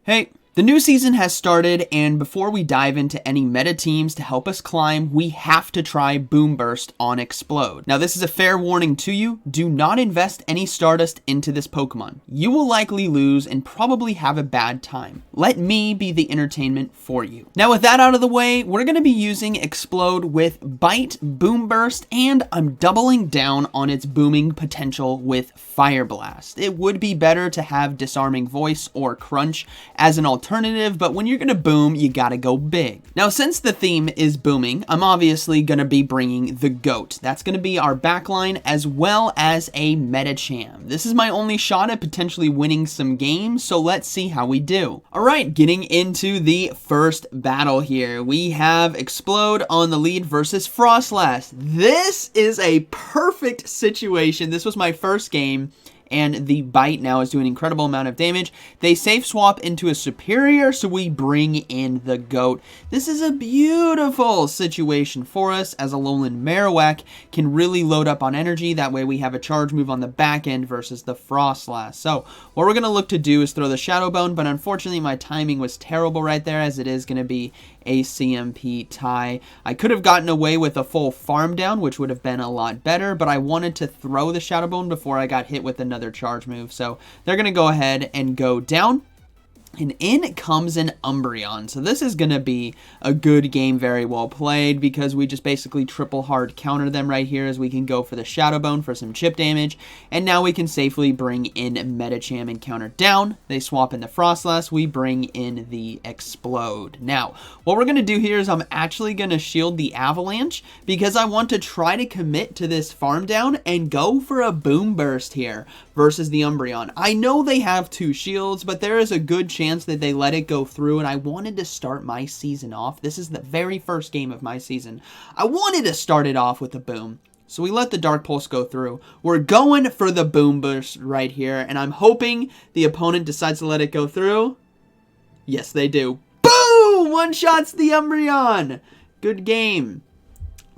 Hey, the new season has started, and before we dive into any meta teams to help us climb, we have to try Boomburst on Exploud. Now, this is a fair warning to you. Do not invest any Stardust into this Pokemon. You will likely lose and probably have a bad time. Let me be the entertainment for you. Now, with that out of the way, we're going to be using Exploud with Bite, Boomburst, and I'm doubling down on its booming potential with Fire Blast. It would be better to have Disarming Voice or Crunch as an alternative, but when you're gonna boom, you gotta go big. Now, since the theme is booming, I'm obviously gonna be bringing the GOAT. That's gonna be our backline as well as a Medicham. This is my only shot at potentially winning some games, so let's see how we do. Alright, getting into the first battle here. We have Exploud on the lead versus Frostlass. This is a perfect situation. This was my first game, and the Bite now is doing an incredible amount of damage. They safe swap into a Superior, so we bring in the GOAT. This is a beautiful situation for us, as Alolan Marowak can really load up on energy. That way we have a charge move on the back end versus the Frostlass. So what we're going to look to do is throw the Shadow Bone, but unfortunately my timing was terrible right there, as it is going to be a CMP tie. I could have gotten away with a full farm down, which would have been a lot better, but I wanted to throw the Shadow Bone before I got hit with another charge move. So they're going to go ahead and go down. And in comes an Umbreon. So this is going to be a good game, very well played, because we just basically triple hard counter them right here, as we can go for the Shadow Bone for some chip damage. And now we can safely bring in Medicham and counter down. They swap in the Frostlass. We bring in the Exploud. Now, what we're going to do here is I'm actually going to shield the Avalanche, because I want to try to commit to this farm down and go for a Boomburst here versus the Umbreon. I know they have two shields, but there is a good chance that they let it go through, and I wanted to start my season off. This is the very first game of my season. I wanted to start it off with a boom. So we let the Dark Pulse go through. We're going for the Boomburst right here, and I'm hoping the opponent decides to let it go through. Yes, they do. Boom! One-shots the Umbreon. Good game.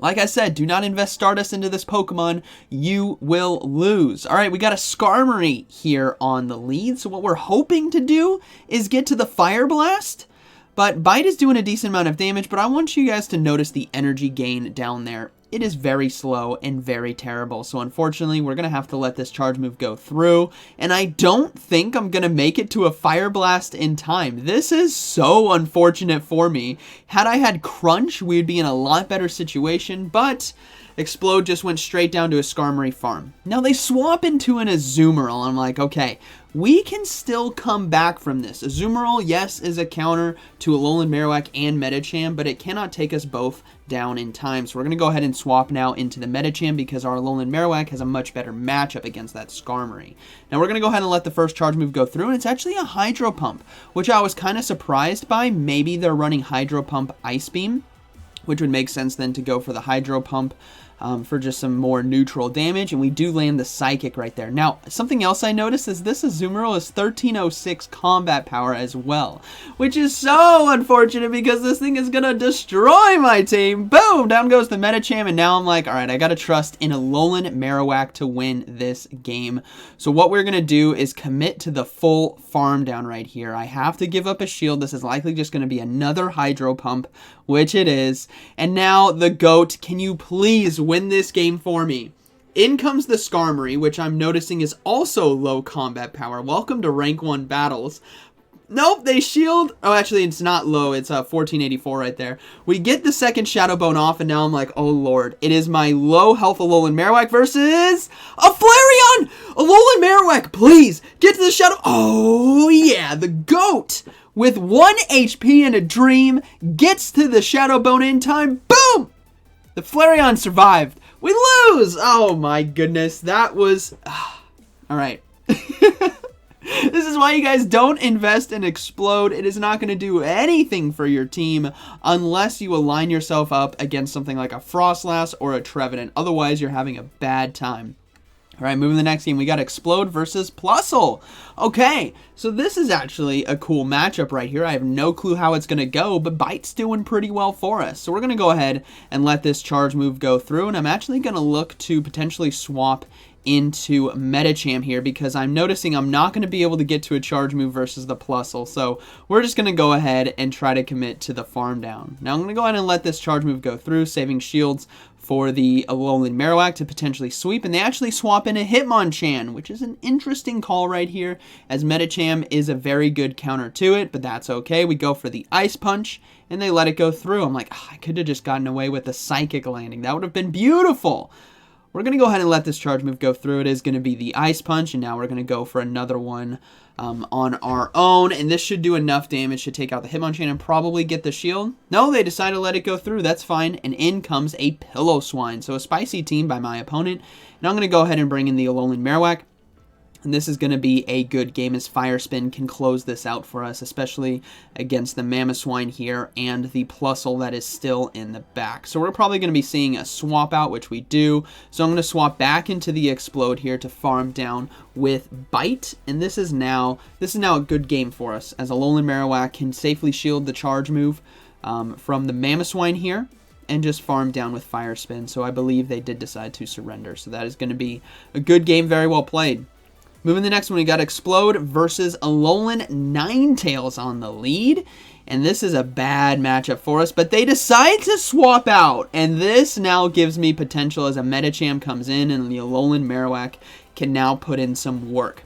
Like I said, do not invest Stardust into this Pokemon. You will lose. All right, we got a Skarmory here on the lead. So what we're hoping to do is get to the Fire Blast. But Bite is doing a decent amount of damage, but I want you guys to notice the energy gain down there. It is very slow and very terrible. So unfortunately, we're going to have to let this charge move go through. And I don't think I'm going to make it to a Fire Blast in time. This is so unfortunate for me. Had I had Crunch, we'd be in a lot better situation. But Exploud just went straight down to a Skarmory farm. Now they swap into an Azumarill. I'm like, okay, we can still come back from this. Azumarill, yes, is a counter to Alolan Marowak and Medicham, but it cannot take us both down in time. So we're going to go ahead and swap now into the Medicham, because our Alolan Marowak has a much better matchup against that Skarmory. Now we're going to go ahead and let the first charge move go through, and it's actually a Hydro Pump, which I was kind of surprised by. Maybe they're running Hydro Pump Ice Beam, which would make sense then to go for the Hydro Pump for just some more neutral damage, and we do land the Psychic right there. Now, something else I noticed is this Azumarill is 1306 combat power as well, which is so unfortunate, because this thing is gonna destroy my team. Boom! Down goes the Medicham, and now I'm like, alright, I gotta trust in Alolan Marowak to win this game. So what we're gonna do is commit to the full farm down right here. I have to give up a shield. This is likely just gonna be another Hydro Pump, which it is. And now the GOAT, can you please win this game for me? In comes the Skarmory, which I'm noticing is also low combat power. Welcome to rank 1 battles. Nope, they shield. Oh, actually, it's not low. It's 1484 right there. We get the second Shadow Bone off, and now I'm like, oh, Lord. It is my low health Alolan Marowak versus a Flareon! Alolan Marowak, please, get to the Shadow. Oh, yeah, the GOAT, with 1 HP and a dream, gets to the Shadow Bone in time. Boom! The Flareon survived. We lose! Oh, my goodness. That was... all right. This is why you guys don't invest in Exploud. It is not going to do anything for your team unless you align yourself up against something like a Frostlass or a Trevenant. Otherwise, you're having a bad time. All right, moving to the next game, we got Exploud versus Plusle. Okay, so this is actually a cool matchup right here. I have no clue how it's going to go, but Bite's doing pretty well for us. So we're going to go ahead and let this charge move go through, and I'm actually going to look to potentially swap into Medicham here because I'm noticing I'm not going to be able to get to a charge move versus the Plusle. So we're just going to go ahead and try to commit to the farm down. Now I'm going to go ahead and let this charge move go through, saving shields for the Alolan Marowak to potentially sweep, and they actually swap in a Hitmonchan, which is an interesting call right here, as Medicham is a very good counter to it, but that's okay. We go for the Ice Punch, and they let it go through. I'm like, oh, I could have just gotten away with the Psychic landing. That would have been beautiful. We're going to go ahead and let this charge move go through. It is going to be the Ice Punch, and now we're going to go for another one on our own, and this should do enough damage to take out the Hitmonchan and probably get the shield. No, they decided to let it go through. That's fine, and in comes a Pillow-Swine. So a spicy team by my opponent, and I'm going to go ahead and bring in the Alolan Marowak. And this is going to be a good game as Fire Spin can close this out for us, especially against the Mamoswine here and the Plusle that is still in the back. So we're probably going to be seeing a swap out, which we do. So I'm going to swap back into the Explode here to farm down with Bite. And this is now a good game for us, as Alolan Marowak can safely shield the charge move from the Mamoswine here and just farm down with Fire Spin. So I believe they did decide to surrender. So that is going to be a good game, very well played. Moving to the next one, we got Explode versus Alolan Ninetales on the lead. And this is a bad matchup for us, but they decide to swap out. And this now gives me potential as a Medicham comes in and the Alolan Marowak can now put in some work.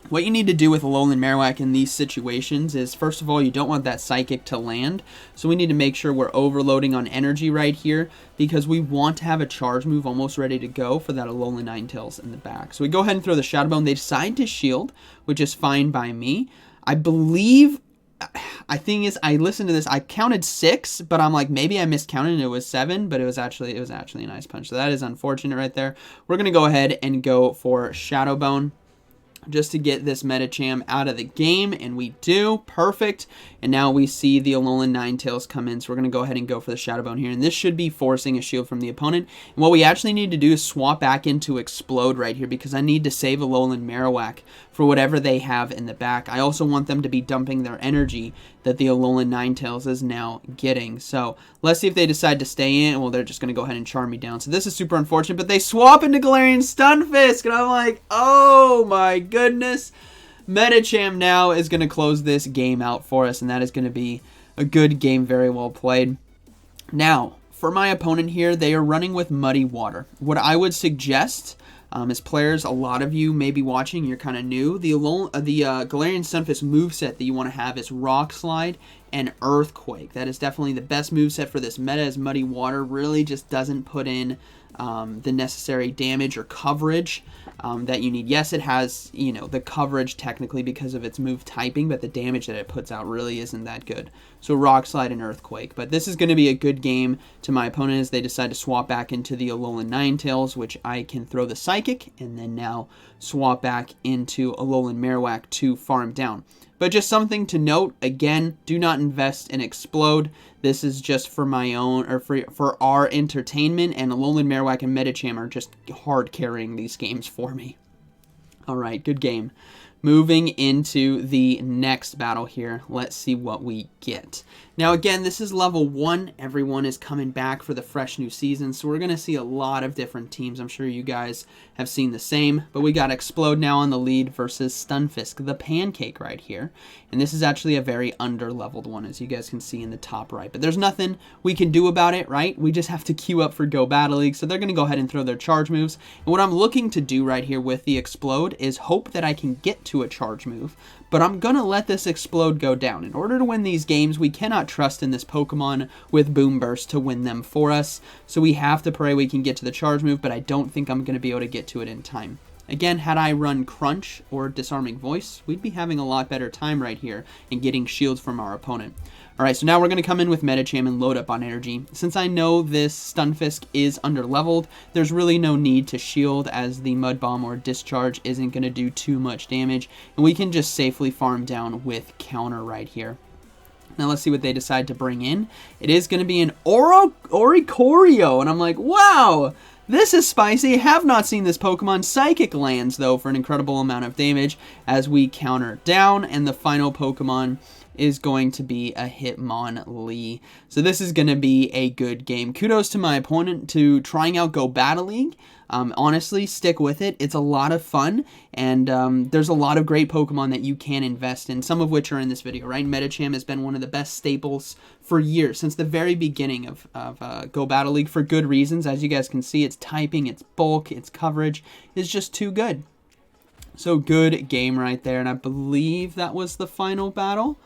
What you need to do with Alolan Marowak in these situations is, first of all, you don't want that Psychic to land. So we need to make sure we're overloading on energy right here because we want to have a charge move almost ready to go for that Alolan Ninetales in the back. So we go ahead and throw the Shadow Bone. They decide to shield, which is fine by me. I believe, I think is, I listened to this, I counted 6, but I'm like, maybe I miscounted and it was 7, but it was actually an Ice Punch. So that is unfortunate right there. We're going to go ahead and go for Shadow Bone just to get this Medicham out of the game, and we do. Perfect. And now we see the Alolan Ninetales come in, so we're going to go ahead and go for the Shadow Bone here, and this should be forcing a shield from the opponent. And what we actually need to do is swap back into Explode right here, because I need to save Alolan Marowak for whatever they have in the back. I also want them to be dumping their energy that the Alolan Ninetales is now getting. So let's see if they decide to stay in. Well, they're just going to go ahead and charm me down. So this is super unfortunate, but they swap into Galarian Stunfisk, and I'm like, oh my goodness. Medicham now is going to close this game out for us, and that is going to be a good game, very well played. Now, for my opponent here, they are running with Muddy Water. What I would suggest as players, a lot of you may be watching, you're kind of new, the Galarian Stunfisk moveset that you want to have is Rock Slide and Earthquake. That is definitely the best moveset for this meta, as Muddy Water really just doesn't put in the necessary damage or coverage that you need. Yes, it has, you know, the coverage technically because of its move typing, but the damage that it puts out really isn't that good. So Rock Slide and Earthquake. But this is going to be a good game to my opponent as they decide to swap back into the Alolan Ninetales, which I can throw the Psychic, and then now swap back into Alolan Marowak to farm down. But just something to note, again, do not invest in Explode. This is just for my own, or for our entertainment, and Alolan Marowak and Medicham are just hard carrying these games for me. Alright, good game. Moving into the next battle here, let's see what we get. Now again, this is level 1. Everyone is coming back for the fresh new season, so we're going to see a lot of different teams. I'm sure you guys have seen the same, but we got Explode now on the lead versus Stunfisk, the Pancake right here. And this is actually a very under-leveled one, as you guys can see in the top right. But there's nothing we can do about it, right? We just have to queue up for Go Battle League, so they're going to go ahead and throw their charge moves. And what I'm looking to do right here with the Explode is hope that I can get to a charge move, but I'm going to let this Explode go down. In order to win these games, we cannot trust in this Pokemon with Boomburst to win them for us, so we have to pray we can get to the charge move, but I don't think I'm going to be able to get to it in time. Again, had I run Crunch or Disarming Voice, we'd be having a lot better time right here and getting shields from our opponent. Alright, so now we're going to come in with Medicham and load up on energy. Since I know this Stunfisk is under-leveled, there's really no need to shield, as the Mud Bomb or Discharge isn't going to do too much damage, and we can just safely farm down with Counter right here. Now let's see what they decide to bring in. It is going to be an Oricorio, and I'm like, wow! This is spicy. Have not seen this Pokemon. Psychic lands, though, for an incredible amount of damage as we counter down, and the final Pokemon is going to be a Hitmonlee. So this is going to be a good game. Kudos to my opponent to trying out Go Battle League. Honestly, stick with it. It's a lot of fun, and there's a lot of great Pokemon that you can invest in, some of which are in this video, right? Medicham has been one of the best staples for years, since the very beginning of Go Battle League, for good reasons. As you guys can see, its typing, its bulk, its coverage is just too good. So good game right there, and I believe that was the final battle.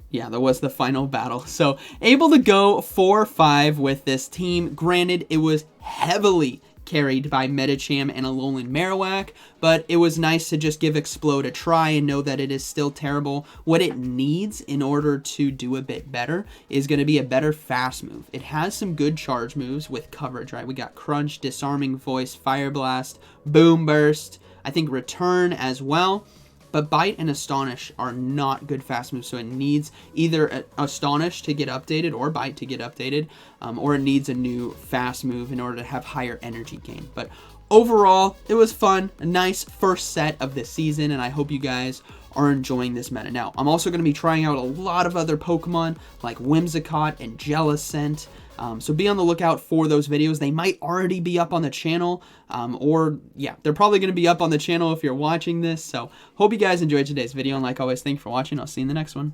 Yeah, that was the final battle. So able to go 4-5 with this team. Granted, it was heavily carried by Medicham and Alolan Marowak, but it was nice to just give Exploud a try and know that it is still terrible. What it needs in order to do a bit better is going to be a better fast move. It has some good charge moves with coverage, right? We got Crunch, Disarming Voice, Fire Blast, Boomburst, I think Return as well. But Bite and Astonish are not good fast moves, so it needs either Astonish to get updated or Bite to get updated, or it needs a new fast move in order to have higher energy gain. But overall, it was fun, a nice first set of the season, and I hope you guys are enjoying this meta. Now, I'm also going to be trying out a lot of other Pokemon, like Whimsicott and Jellicent, so be on the lookout for those videos. They might already be up on the channel, or yeah, they're probably going to be up on the channel if you're watching this. So hope you guys enjoyed today's video, and like always, thank you for watching. I'll see you in the next one.